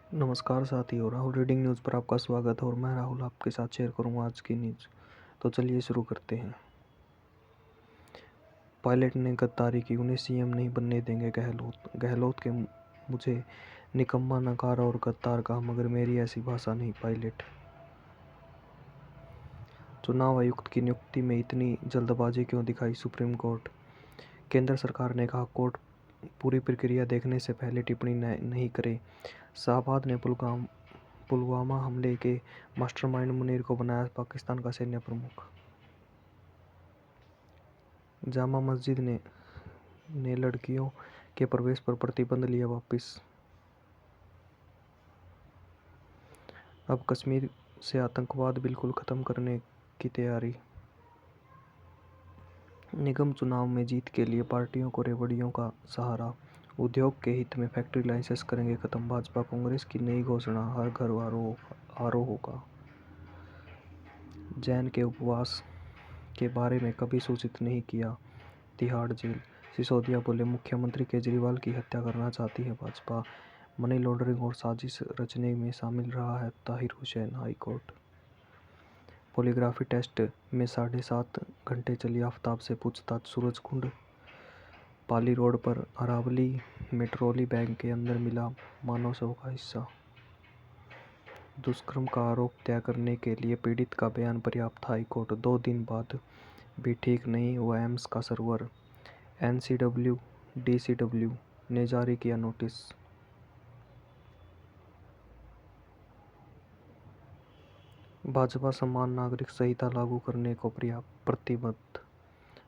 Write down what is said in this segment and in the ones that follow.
नमस्कार साथियों, Rahul reading news पर आपका स्वागत है और मैं राहुल आपके साथ शेयर करूंगा आज की न्यूज़। तो चलिए शुरू करते हैं। पायलट ने गद्दारी की, उन्हें सीएम नहीं बनने देंगे गहलोत के मुझे निकम्मा नकार और गद्दार कहा, मगर मेरी ऐसी भाषा नहीं। पायलट। चुनाव आयुक्त की नियुक्ति में इतनी जल्दबाजी क्यों दिखाई सुप्रीम कोर्ट। केंद्र सरकार ने कहा, कोर्ट पूरी प्रक्रिया देखने से पहले टिप्पणी नहीं करे। शाहबाद ने पुलवामा हमले के मास्टरमाइंड मुनीर को बनाया पाकिस्तान का सैन्य प्रमुख। जामा मस्जिद ने लड़कियों के प्रवेश पर प्रतिबंध लिया वापस। अब कश्मीर से आतंकवाद बिल्कुल खत्म करने की तैयारी। निगम चुनाव में जीत के लिए पार्टियों को रेवड़ियों का सहारा। उद्योग के हित में फैक्ट्री लाइसेंस करेंगे खत्म। भाजपा कांग्रेस की नई घोषणा, हर घर आरओ होगा। जैन के उपवास के बारे में कभी सूचित नहीं किया। तिहाड़ जेल। सिसोदिया बोले, मुख्यमंत्री केजरीवाल की हत्या करना चाहती है भाजपा। मनी लॉन्ड्रिंग और साजिश रचने में शामिल रहा है Tahir Hussain. High court. Polygraphy test में 7.5 घंटे चली आफताब से पूछताछ। सूरजकुंड पाली रोड पर अरावली में ट्रॉली बैग के अंदर मिला मानव शव का हिस्सा। दुष्कर्म का आरोप तय करने के लिए पीड़ित का बयान पर्याप्त। हाईकोर्ट। 2 दिन बाद भी ठीक नहीं हुआ एम्स का सर्वर। एनसीडब्ल्यू डीसीडब्ल्यू ने जारी किया नोटिस। भाजपा समान नागरिक संहिता लागू करने को प्रतिबद्ध।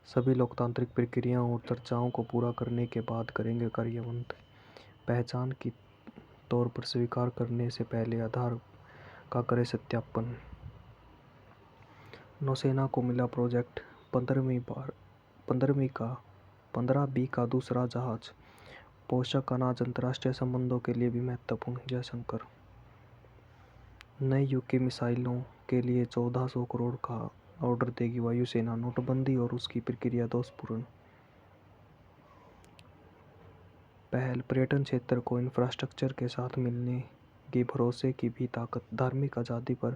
सभी लोकतांत्रिक प्रक्रियाओं और चर्चाओं को पूरा करने के बाद करेंगे कार्यान्वित। पहचान की तौर पर स्वीकार करने से पहले आधार का करे सत्यापन। नौसेना को मिला प्रोजेक्ट 15B का दूसरा जहाज। पोषक अनाज अंतर्राष्ट्रीय संबंधों के लिए भी महत्वपूर्ण। जयशंकर। नए युग की मिसाइलों के लिए 1400 करोड़ का ऑर्डर देगी वायुसेना। नोटबंदी और उसकी प्रक्रिया दोषपूर्ण। पहल, पर्यटन क्षेत्र को इंफ्रास्ट्रक्चर के साथ मिलने की भरोसे की भी ताकत। धार्मिक आज़ादी पर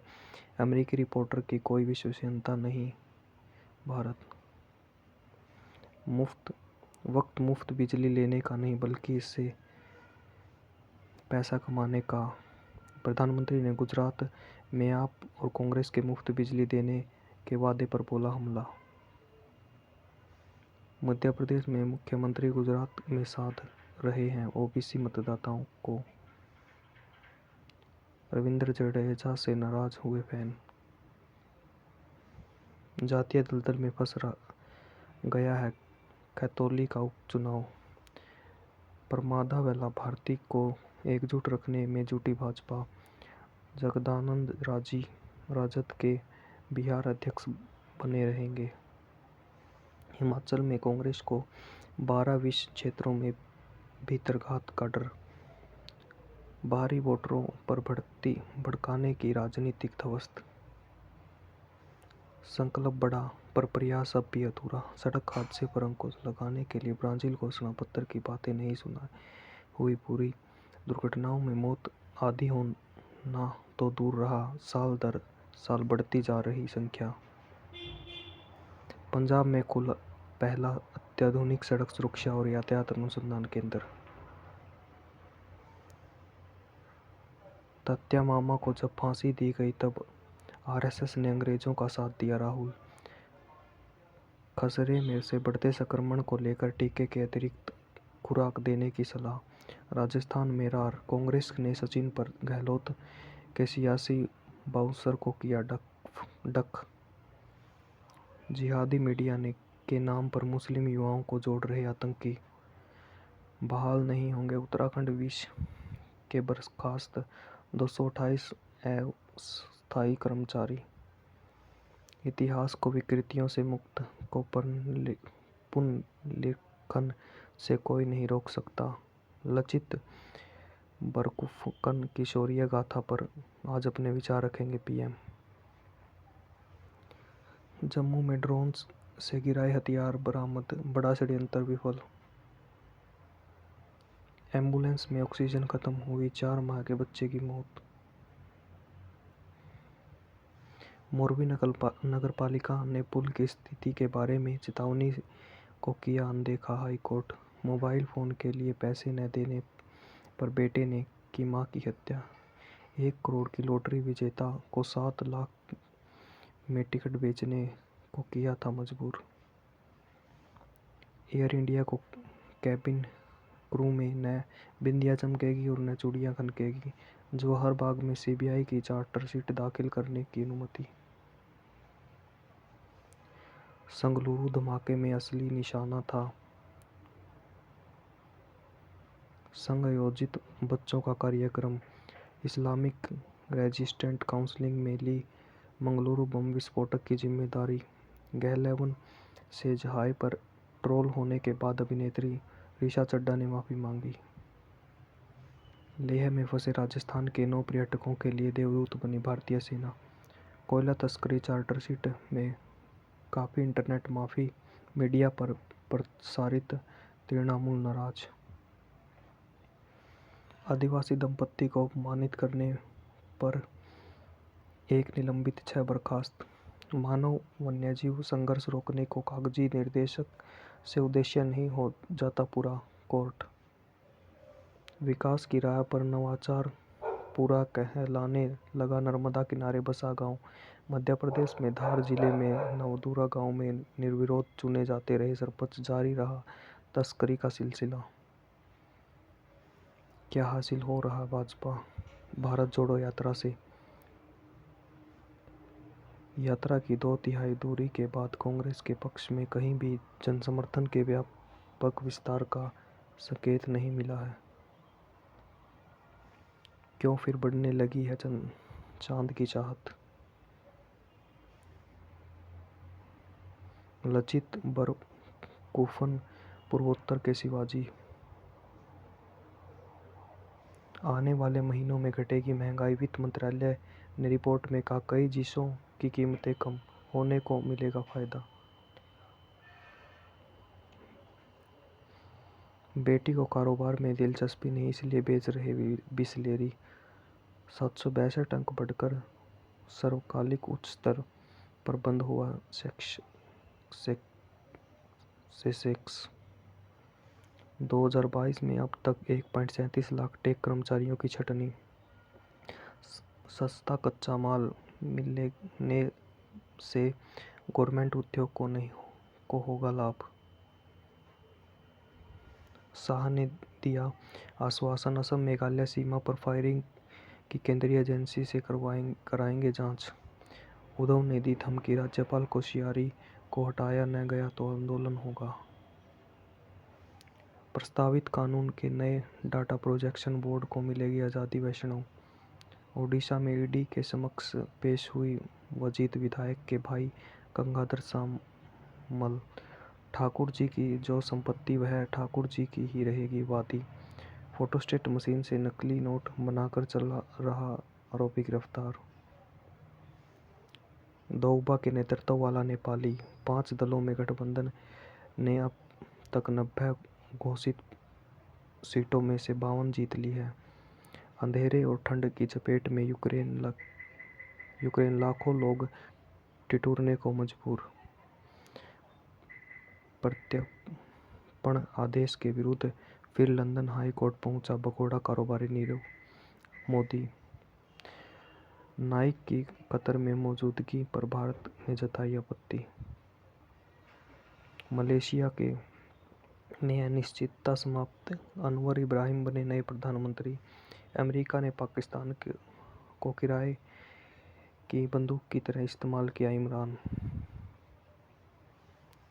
अमेरिकी रिपोर्टर की कोई विश्वसनीयता नहीं। भारत। मुफ्त बिजली लेने का नहीं बल्कि इससे पैसा कमाने का। प्रधानमंत्री ने गुजरात में आप और कांग्रेस के मुफ्त बिजली देने के वादे पर बोला हमला। मध्य प्रदेश में मुख्यमंत्री गुजरात में साध रहे हैं ओबीसी मतदाताओं को। रविंद्र जडेजा से नाराज हुए फैन। जातीय दलदल में फंस गया है खैतौली का उपचुनाव। प्रमादा व लाभार्थी को एकजुट रखने में जुटी भाजपा। जगदानंद राजद के बिहार अध्यक्ष बने रहेंगे। हिमाचल में कांग्रेस को 12-20 क्षेत्रों में भीतरघात का डर। बाहरी वोटरों पर भड़काने की राजनीतिक ध्वस्त। संकल्प बड़ा पर प्रयास अब भी अधूरा। सड़क हादसे पर अंकुश लगाने के लिए ब्राजील घोषणा पत्र की बातें नहीं सुना हुई पूरी। दुर्घटनाओं में मौत आधी होना तो दूर रहा, साल दर साल बढ़ती जा रही संख्या। पंजाब में कुल पहला अत्याधुनिक सड़क सुरक्षा और यातायात अनुसंधान केंद्र। तात्या मामा को जब फांसी दी गई तब आरएसएस ने अंग्रेजों का साथ दिया। राहुल। खसरे में से बढ़ते संक्रमण को लेकर टीके के अतिरिक्त खुराक देने की सलाह। राजस्थान में रार, कांग्रेस ने सचिन पर गहलोत के सियासी बाउंसर को किया डक। जिहादी मीडिया के नाम पर मुस्लिम युवाओं को जोड़ रहे आतंकी। बहाल नहीं होंगे उत्तराखंड विश के बर्खास्त 228 अस्थायी कर्मचारी। इतिहास को विकृतियों से मुक्त को पुनर्लिखन से कोई नहीं रोक सकता। लचित बरगुफकन की शौर्य गाथा पर आज अपने विचार रखेंगे पीएम। जम्मू में ड्रोन से गिराए हथियार बरामद, बड़ा षड्यंत्र विफल। एम्बुलेंस में ऑक्सीजन खत्म हुई, 4 माह के बच्चे की मौत। मोरबी नगर पालिका ने पुल की स्थिति के बारे में चेतावनी को किया अनदेखा। हाईकोर्ट। मोबाइल फ़ोन के लिए पैसे न देने पर बेटे ने की मां की हत्या। 1 करोड़ की लॉटरी विजेता को 7 लाख में टिकट बेचने को किया था मजबूर। एयर इंडिया को कैबिन क्रू में न बिंदिया चमकेगी और न चूड़ियां खनकेगी। जवाहर बाग में सीबीआई की चार्जशीट दाखिल करने की अनुमति। संगलुरु धमाके में असली निशाना था संघ आयोजित बच्चों का कार्यक्रम। इस्लामिक रेजिस्टेंट काउंसिलिंग में ली मंगलुरु बम विस्फोटक की जिम्मेदारी। गहलोवन से जहाई पर ट्रोल होने के बाद अभिनेत्री ऋचा चड्ढा ने माफी मांगी। लेह में फंसे राजस्थान के 9 पर्यटकों के लिए देवदूत बनी भारतीय सेना। कोयला तस्करी चार्जशीट में काफी इंटरनेट माफी, मीडिया पर प्रसारित तृणमूल नाराज। आदिवासी दंपत्ति को अपमानित करने पर 1 निलंबित, 6 बर्खास्त। मानव वन्यजीव संघर्ष रोकने को कागजी निर्देशक से उद्देश्य नहीं हो जाता पूरा। कोर्ट। विकास की राह पर नवाचार पूरा कहलाने लगा नर्मदा किनारे बसा गांव। मध्य प्रदेश में धार जिले में नवदुरा गांव में निर्विरोध चुने जाते रहे सरपंच। जारी रहा तस्करी का सिलसिला। क्या हासिल हो रहा भाजपा भारत जोड़ो यात्रा से? यात्रा की 2/3 दूरी के बाद कांग्रेस के पक्ष में कहीं भी जनसमर्थन के व्यापक विस्तार का संकेत नहीं मिला है। क्यों फिर बढ़ने लगी है चांद की चाहत? लचित बरगुफन पूर्वोत्तर के शिवाजी। आने वाले महीनों में घटेगी महंगाई। वित्त मंत्रालय ने रिपोर्ट में कहा कई चीजों की कीमतें कम होने को मिलेगा फायदा। बेटी को कारोबार में दिलचस्पी नहीं इसलिए बेच रहे बिस्लेरी। 762 अंक बढ़कर सर्वकालिक उच्च स्तर पर बंद हुआ सेसेक्स। 2022 में अब तक 1.37 लाख टेक कर्मचारियों की छटनी। सस्ता कच्चा माल मिलने से गवर्नमेंट उद्योग को होगा लाभ। शाह ने दिया आश्वासन, असम मेघालय सीमा पर फायरिंग की केंद्रीय एजेंसी से कराएंगे जांच। उद्धव ने दी धमकी, राज्यपाल कोश्यारी को हटाया न गया तो आंदोलन होगा। प्रस्तावित कानून के नए डाटा प्रोटेक्शन बोर्ड को मिलेगी आज़ादी। वैष्णव। ओडिशा में ईडी के समक्ष पेश हुई वजीद विधायक के भाई गंगाधर सामल। ठाकुर जी की जो संपत्ति वह ठाकुर जी की ही रहेगी, वादी। फोटोस्टेट मशीन से नकली नोट बनाकर चला रहा आरोपी गिरफ्तार। दोउबा के नेतृत्व वाला नेपाली 5 दलों में गठबंधन ने अब तक 90 घोषित सीटों में से 52 जीत ली है। अंधेरे और ठंड की चपेट में यूक्रेन, लाखों लोग ठिठुरने को मजबूर। प्रत्यर्पण आदेश के विरुद्ध फिर लंदन हाई कोर्ट पहुंचा भगोड़ा कारोबारी नीरव मोदी। नाइक की कतर में मौजूदगी पर भारत ने जताई आपत्ति। मलेशिया ने अनिश्चितता समाप्त, अनवर इब्राहिम बने नए प्रधानमंत्री। अमेरिका ने पाकिस्तान को किराए की बंदूक की तरह इस्तेमाल किया, इमरान।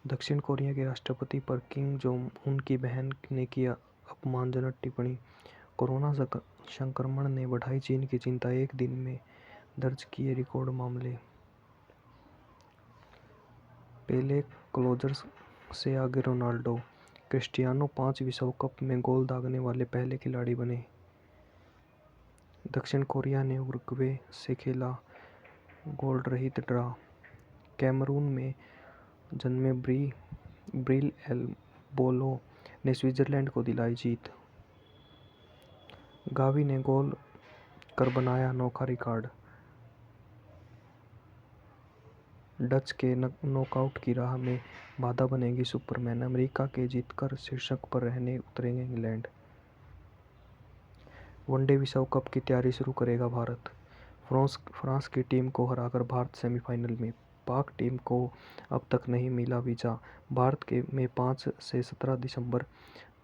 दक्षिण कोरिया के राष्ट्रपति पर किम जोंग उन की बहन ने किया अपमानजनक टिप्पणी। कोरोना संक्रमण ने बढ़ाई चीन की चिंता, एक दिन में दर्ज किए रिकॉर्ड मामले। पेले क्लोजर से आगे रोनाल्डो, क्रिस्टियानो 5 विश्व कप में गोल दागने वाले पहले खिलाड़ी बने। दक्षिण कोरिया ने उरुग्वे से खेला गोल रहित ड्रॉ। कैमरून में जन्मे ब्रिल एलबोलो ने स्विट्जरलैंड को दिलाई जीत। गावी ने गोल कर बनाया अनोखा रिकॉर्ड। डच के नॉकआउट की राह में बाधा बनेगी सुपरमैन। अमेरिका के जीतकर शीर्षक पर रहने उतरेंगे इंग्लैंड। वनडे विश्व कप की तैयारी शुरू करेगा भारत। फ्रांस की टीम को हराकर भारत सेमीफाइनल में। पाक टीम को अब तक नहीं मिला वीजा। भारत के में 5 से 17 दिसंबर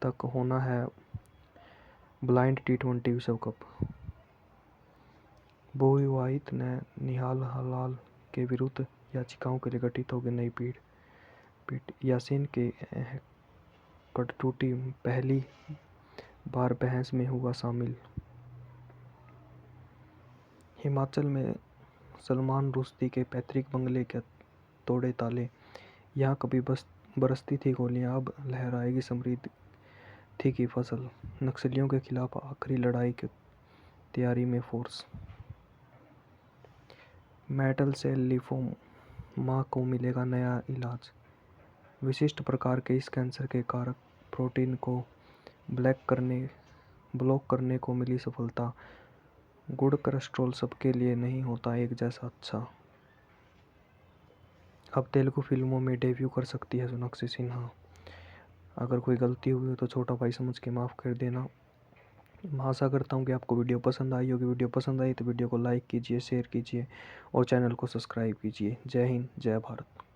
तक होना है ब्लाइंड टी20 विश्व कप। बहुविवाहित निहाल हलाल के विरुद्ध याचिकाओं के लिए गठित होगी नई पीठ। यासीन के कटटूटी पहली बार बहस में हुआ शामिल। हिमाचल में सलमान रुश्दी के पैतृक बंगले के तोड़े ताले। यहाँ कभी बरसती थी गोलियां, अब लहराएगी समृद्धि की फसल। नक्सलियों के खिलाफ आखिरी लड़ाई की तैयारी में फोर्स। मेटल सेल लिम्फोमा को मिलेगा नया इलाज। विशिष्ट प्रकार के इस कैंसर के कारक प्रोटीन को ब्लॉक करने को मिली सफलता। गुड कोलेस्ट्रॉल सबके लिए नहीं होता एक जैसा अच्छा। अब तेलुगु फिल्मों में डेब्यू कर सकती है सोनाक्षी सिन्हा। अगर कोई गलती हुई हो तो छोटा भाई समझ के माफ़ कर देना। मैं आशा करता हूँ कि आपको वीडियो पसंद आई होगी। वीडियो पसंद आई तो वीडियो को लाइक कीजिए, शेयर कीजिए और चैनल को सब्सक्राइब कीजिए। जय हिंद, जय भारत।